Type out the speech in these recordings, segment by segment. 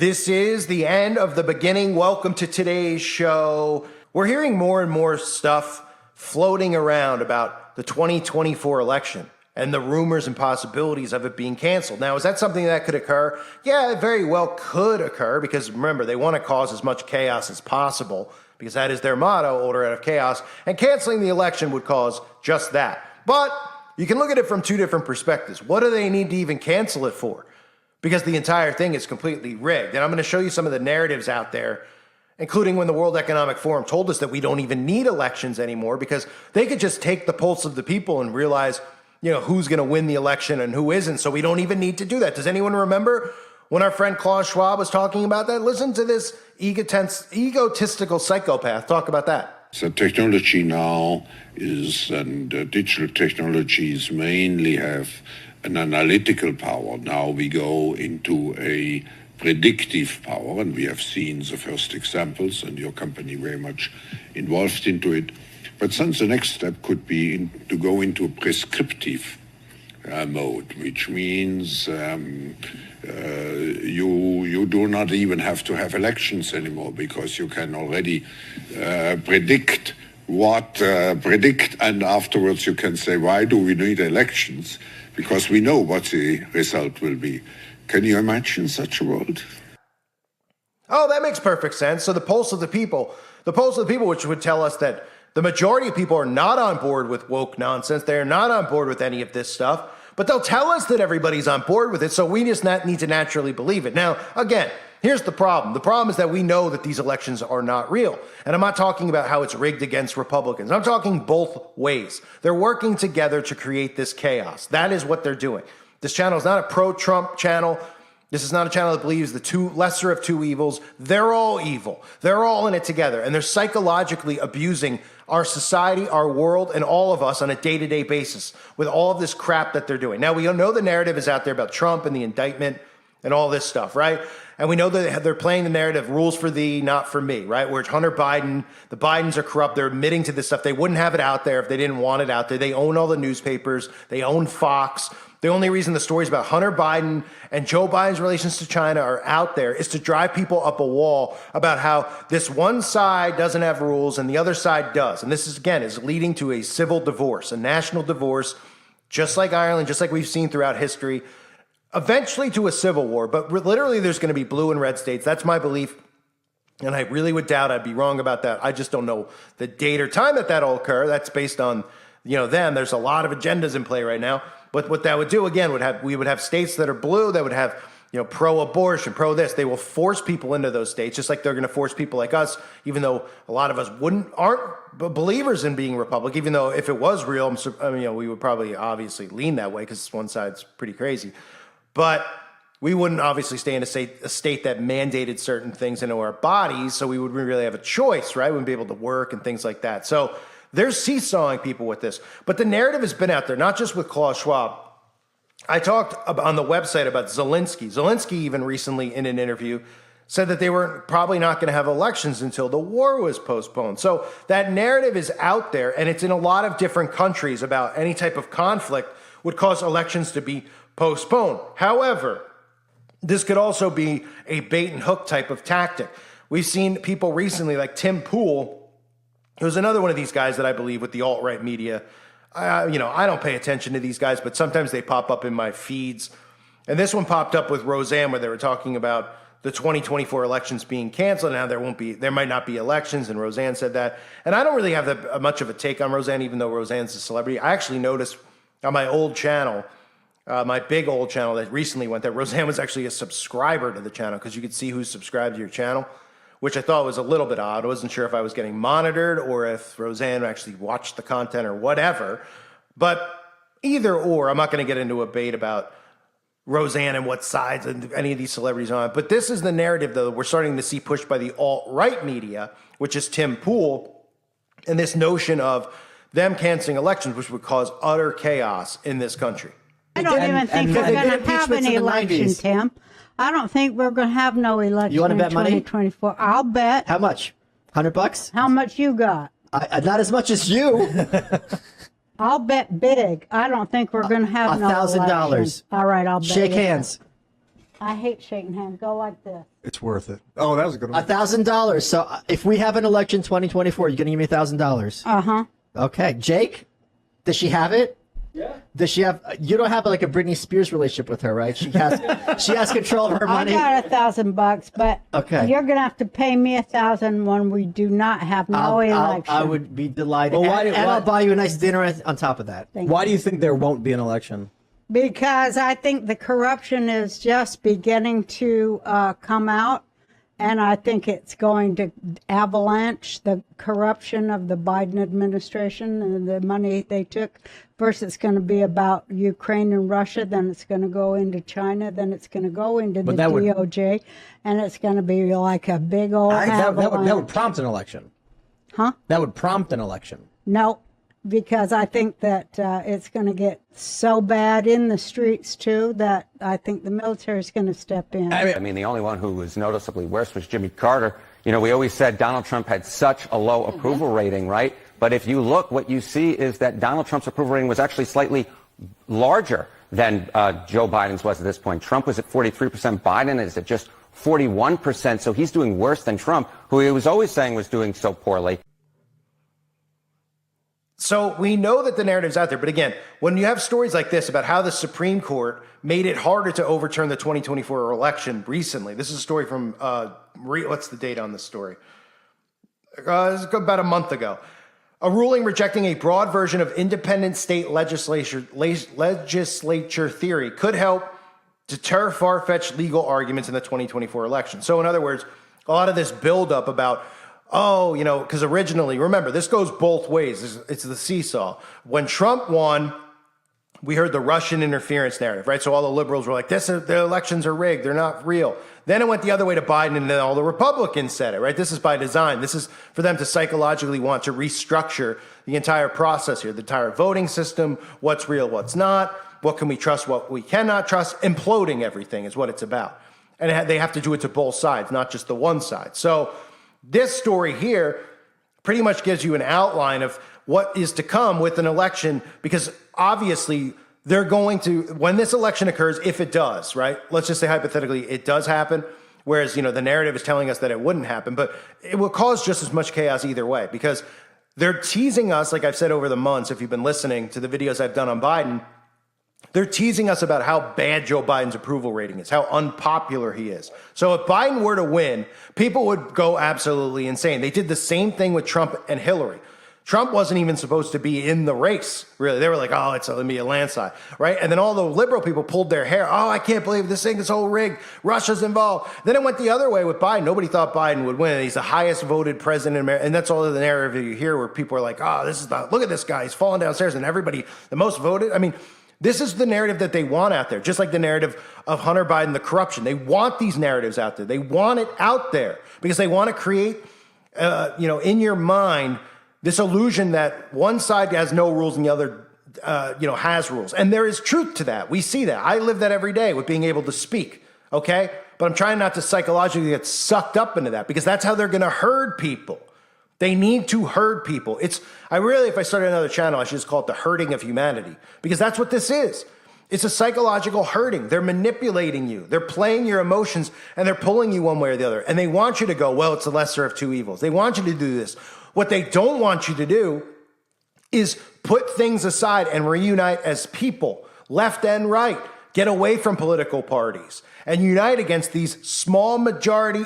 This is the end of the beginning. Welcome to today's show. We're hearing more and more stuff floating around about the 2024 election and the rumors and possibilities of it being canceled. Now, is that something that could occur? Yeah, it very well could occur because remember, they want to cause as much chaos as possible because that is their motto, order out of chaos. And canceling the election would cause just that. But you can look at it from two different perspectives. What do they need to even cancel it for? Because the entire thing is completely rigged. And I'm going to show you some of the narratives out there, including when the World Economic Forum told us that we don't even need elections anymore because they could just take the pulse of the people and realize, who's going to win the election and who isn't. So we don't even need to do that. Does anyone remember when our friend Klaus Schwab was talking about that? Listen to this egotistical psychopath talk about that. The technology now is, and digital technologies mainly have an analytical power. Now we go into a predictive power, and we have seen the first examples, and your company very much involved into it. But then the next step could be to go into a prescriptive mode, which means you do not even have to have elections anymore because you can already predict, and afterwards you can say, why do we need elections? Because we know what the result will be. Can you imagine such a world? Oh, that makes perfect sense. So the pulse of the people, which would tell us that the majority of people are not on board with woke nonsense. They're not on board with any of this stuff, but they'll tell us that everybody's on board with it. So we just need to naturally believe it. Now, again, here's the problem. The problem is that we know that these elections are not real. And I'm not talking about how it's rigged against Republicans. I'm talking both ways. They're working together to create this chaos. That is what they're doing. This channel is not a pro-Trump channel. This is not a channel that believes the lesser of two evils. They're all evil. They're all in it together. And they're psychologically abusing our society, our world, and all of us on a day-to-day basis with all of this crap that they're doing. Now, we know the narrative is out there about Trump and the indictment and all this stuff, right? And we know that they're playing the narrative, rules for thee, not for me, right? Where it's Hunter Biden, the Bidens are corrupt, they're admitting to this stuff. They wouldn't have it out there if they didn't want it out there. They own all the newspapers, they own Fox. The only reason the stories about Hunter Biden and Joe Biden's relations to China are out there is to drive people up a wall about how this one side doesn't have rules and the other side does. And this is leading to a civil divorce, a national divorce, just like Ireland, just like we've seen throughout history, eventually to a civil war. But literally there's going to be blue and red states. That's my belief. And I really would doubt I'd be wrong about that. I just don't know the date or time that that'll occur. That's based on, them. There's a lot of agendas in play right now. But what that would do, again, we would have states that are blue that would have, pro-abortion, pro-this. They will force people into those states, just like they're going to force people like us, even though a lot of us aren't believers in being Republican, even though if it was real, we would probably obviously lean that way because one side's pretty crazy. But we wouldn't obviously stay in a state that mandated certain things into our bodies, so we wouldn't really have a choice, right? We wouldn't be able to work and things like that. So they're seesawing people with this. But the narrative has been out there, not just with Klaus Schwab. I talked on the website about Zelensky. Zelensky even recently in an interview said that they were probably not going to have elections until the war was postponed. So that narrative is out there, and it's in a lot of different countries about any type of conflict would cause elections to be postponed. However, this could also be a bait and hook type of tactic. We've seen people recently like Tim Pool, who's another one of these guys that I believe with the alt-right media. I don't pay attention to these guys, but sometimes they pop up in my feeds. And this one popped up with Roseanne where they were talking about the 2024 elections being canceled. Now there might not be elections, and Roseanne said that. And I don't really have much of a take on Roseanne, even though Roseanne's a celebrity. I actually noticed on my old channel, my big old channel that recently went there, Roseanne was actually a subscriber to the channel because you could see who's subscribed to your channel, which I thought was a little bit odd. I wasn't sure if I was getting monitored or if Roseanne actually watched the content or whatever. But either or, I'm not going to get into a debate about Roseanne and what sides any of these celebrities are on. But this is the narrative, though, we're starting to see pushed by the alt-right media, which is Tim Pool, and this notion of them canceling elections, which would cause utter chaos in this country. I don't even think we're going to have an election, Tim. I don't think we're going to have no election you want to bet in 2024. Money? I'll bet. How much? $100? How much you got? Not as much as you. I'll bet big. I don't think we're going to have no election. $1,000. All right, I'll bet. Shake hands. I hate shaking hands. Go like this. It's worth it. Oh, that was a good one. $1,000. So if we have an election 2024, you're gonna give me $1,000. Uh-huh. Okay, Jake, does she have it? Yeah. Does she have? You don't have like a Britney Spears relationship with her, right? She has control of her money. I got $1,000, but Okay. you're gonna have to pay me $1,000 when we do not have no election. I would be delighted. Well, and I'll buy you a nice dinner on top of that. Why do you think there won't be an election? Because I think the corruption is just beginning to come out, and I think it's going to avalanche the corruption of the Biden administration and the money they took. First, it's going to be about Ukraine and Russia, then it's going to go into China, then it's going to go into the DOJ, and it's going to be like a big old avalanche. That would prompt an election. Huh? That would prompt an election. No, because I think that it's going to get so bad in the streets, too, that I think the military is going to step in. I mean, the only one who was noticeably worse was Jimmy Carter. You know, we always said Donald Trump had such a low approval rating, right? But if you look, what you see is that Donald Trump's approval rating was actually slightly larger than Joe Biden's was at this point. Trump was at 43%. Biden is at just 41%. So he's doing worse than Trump, who he was always saying was doing so poorly. So we know that the narrative's out there. But again, when you have stories like this about how the Supreme Court made it harder to overturn the 2024 election recently, this is a story from, what's the date on this story? It's about a month ago. A ruling rejecting a broad version of independent state legislature theory could help deter far-fetched legal arguments in the 2024 election. So in other words, a lot of this buildup about, oh, you know, because originally, remember, this goes both ways. It's the seesaw. When Trump won, we heard the Russian interference narrative, right? So all the liberals were like, the elections are rigged. They're not real. Then it went the other way to Biden, and then all the Republicans said it, right? This is by design. This is for them to psychologically want to restructure the entire process here, the entire voting system, what's real, what's not, what can we trust, what we cannot trust. Imploding everything is what it's about. And they have to do it to both sides, not just the one side. So this story here pretty much gives you an outline of what is to come with an election, because obviously they're going to, when this election occurs, if it does, right? Let's just say hypothetically it does happen, whereas, you know, the narrative is telling us that it wouldn't happen, but it will cause just as much chaos either way, because they're teasing us, like I've said over the months, if you've been listening to the videos I've done on Biden, they're teasing us about how bad Joe Biden's approval rating is, how unpopular he is. So if Biden were to win, people would go absolutely insane. They did the same thing with Trump and Hillary. Trump wasn't even supposed to be in the race, really. They were like, oh, it's going to be a landslide, right? And then all the liberal people pulled their hair. Oh, I can't believe this thing is all rigged. Russia's involved. Then it went the other way with Biden. Nobody thought Biden would win. He's the highest voted president in America. And that's all the narrative you hear where people are like, oh, look at this guy. He's falling downstairs. And everybody, the most voted. I mean, this is the narrative that they want out there, just like the narrative of Hunter Biden, the corruption. They want these narratives out there. They want it out there because they want to create, in your mind, this illusion that one side has no rules and the other, has rules. And there is truth to that. We see that. I live that every day with being able to speak, okay? But I'm trying not to psychologically get sucked up into that because that's how they're going to herd people. They need to herd people. If I started another channel, I should just call it the herding of humanity because that's what this is. It's a psychological herding. They're manipulating you. They're playing your emotions and they're pulling you one way or the other. And they want you to go, well, it's the lesser of two evils. They want you to do this. What they don't want you to do is put things aside and reunite as people, left and right. Get away from political parties and unite against these small minority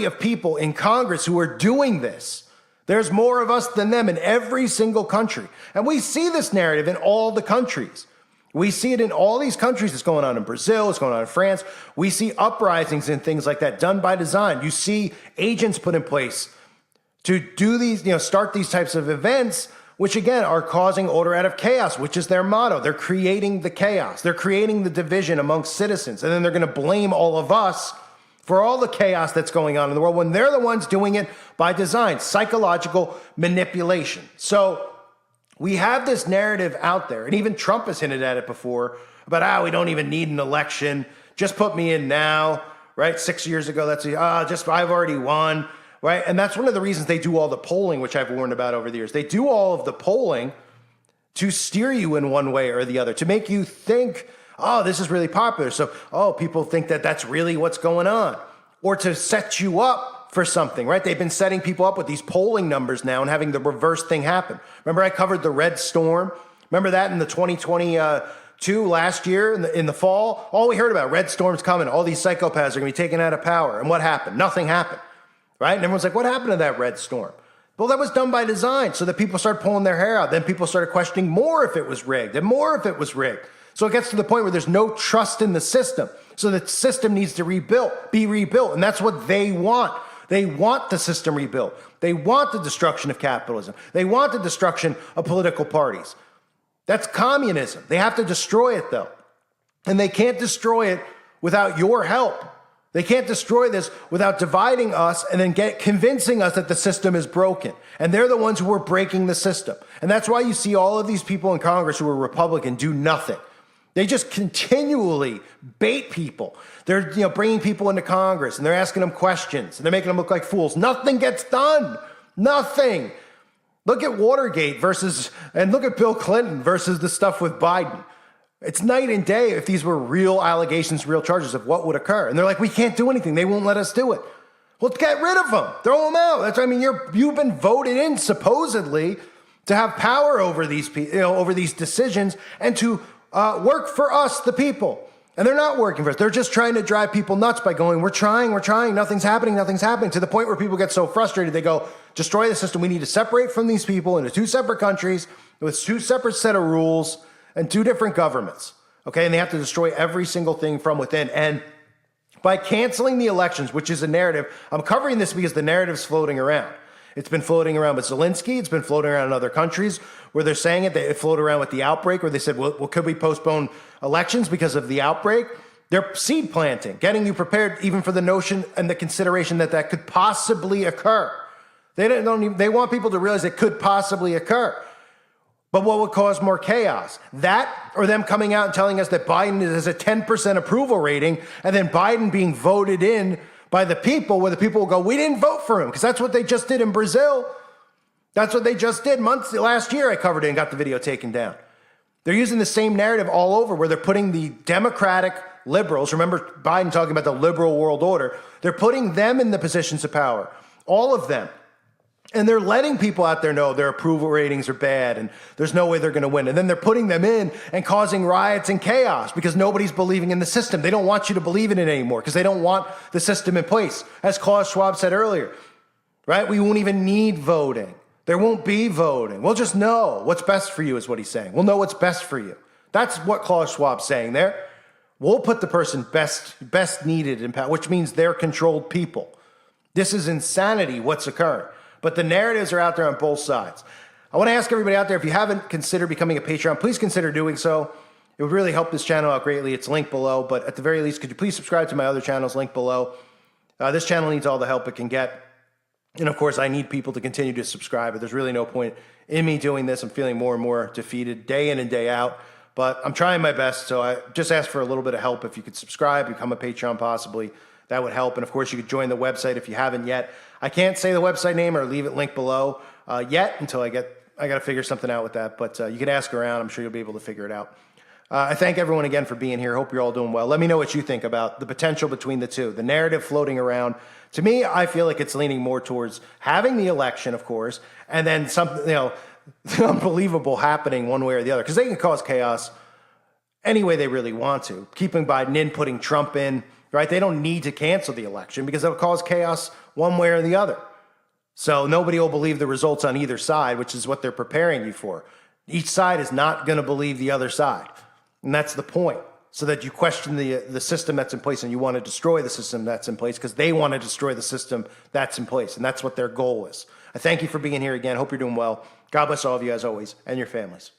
of people in Congress who are doing this. There's more of us than them in every single country. And we see this narrative in all the countries. We see it in all these countries. It's going on in Brazil. It's going on in France. We see uprisings and things like that done by design. You see agents put in place to do these, start these types of events, which again are causing order out of chaos, which is their motto. They're creating the chaos. They're creating the division amongst citizens. And then they're going to blame all of us for all the chaos that's going on in the world when they're the ones doing it by design, psychological manipulation. So we have this narrative out there, and even Trump has hinted at it before about, we don't even need an election. Just put me in now, right? 6 years ago, I've already won, right? And that's one of the reasons they do all the polling, which I've warned about over the years. They do all of the polling to steer you in one way or the other, to make you think, Oh, this is really popular. So, people think that that's really what's going on. Or to set you up for something, right? They've been setting people up with these polling numbers now and having the reverse thing happen. Remember I covered the red storm? Remember that in the 2022 last year in the fall? All we heard about, red storm's coming. All these psychopaths are going to be taken out of power. And what happened? Nothing happened, right? And everyone's like, what happened to that red storm? Well, that was done by design so that people started pulling their hair out. Then people started questioning more if it was rigged and more if it was rigged. So it gets to the point where there's no trust in the system. So the system needs to be rebuilt. And that's what they want. They want the system rebuilt. They want the destruction of capitalism. They want the destruction of political parties. That's communism. They have to destroy it, though. And they can't destroy it without your help. They can't destroy this without dividing us and then convincing us that the system is broken. And they're the ones who are breaking the system. And that's why you see all of these people in Congress who are Republican do nothing. They just continually bait people. They're bringing people into Congress and they're asking them questions and they're making them look like fools. Nothing gets done. Nothing. Look at Watergate and look at Bill Clinton versus the stuff with Biden. It's night and day if these were real allegations, real charges of what would occur. And they're like, we can't do anything. They won't let us do it. Well, get rid of them. Throw them out. That's what I mean. You've been voted in supposedly to have power over these over these decisions and to work for us, the people. And they're not working for us. They're just trying to drive people nuts by going, we're trying, nothing's happening, to the point where people get so frustrated, they go, destroy the system. We need to separate from these people into two separate countries with two separate set of rules and two different governments. Okay, and they have to destroy every single thing from within. And by canceling the elections, which is a narrative, I'm covering this because the narrative's floating around. It's been floating around with Zelensky. It's been floating around in other countries where they're saying it. It floated around with the outbreak where they said, well, could we postpone elections because of the outbreak? They're seed planting, getting you prepared even for the notion and the consideration that could possibly occur. They want people to realize it could possibly occur. But what would cause more chaos? That or them coming out and telling us that Biden has a 10% approval rating and then Biden being voted in by the people where the people will go, we didn't vote for him, because that's what they just did in Brazil. That's what they just did last year. I covered it and got the video taken down. They're using the same narrative all over where they're putting the Democratic liberals, remember Biden talking about the liberal world order, they're putting them in the positions of power, all of them. And they're letting people out there know their approval ratings are bad and there's no way they're going to win. And then they're putting them in and causing riots and chaos because nobody's believing in the system. They don't want you to believe in it anymore because they don't want the system in place. As Klaus Schwab said earlier, right? We won't even need voting. There won't be voting. We'll just know what's best for you is what he's saying. We'll know what's best for you. That's what Klaus Schwab's saying there. We'll put the person best needed in power, which means they're controlled people. This is insanity what's occurring. But the narratives are out there on both sides. I want to ask everybody out there, if you haven't considered becoming a Patreon, please consider doing so. It would really help this channel out greatly. It's linked below. But at the very least, could you please subscribe to my other channels linked below? This channel needs all the help it can get. And of course, I need people to continue to subscribe. But there's really no point in me doing this. I'm feeling more and more defeated day in and day out. But I'm trying my best. So I just ask for a little bit of help. If you could subscribe, become a Patreon possibly, that would help. And of course, you could join the website if you haven't yet. I can't say the website name or leave it linked below yet until I got to figure something out with that. But you can ask around. I'm sure you'll be able to figure it out. I thank everyone again for being here. Hope you're all doing well. Let me know what you think about the potential between the two. The narrative floating around. To me, I feel like it's leaning more towards having the election, of course, and then something, unbelievable happening one way or the other. Because they can cause chaos any way they really want to. Keeping Biden in, putting Trump in, right? They don't need to cancel the election because it'll cause chaos one way or the other. So nobody will believe the results on either side, which is what they're preparing you for. Each side is not going to believe the other side. And that's the point. So that you question the system that's in place and you want to destroy the system that's in place because they want to destroy the system that's in place. And that's what their goal is. I thank you for being here again. Hope you're doing well. God bless all of you as always and your families.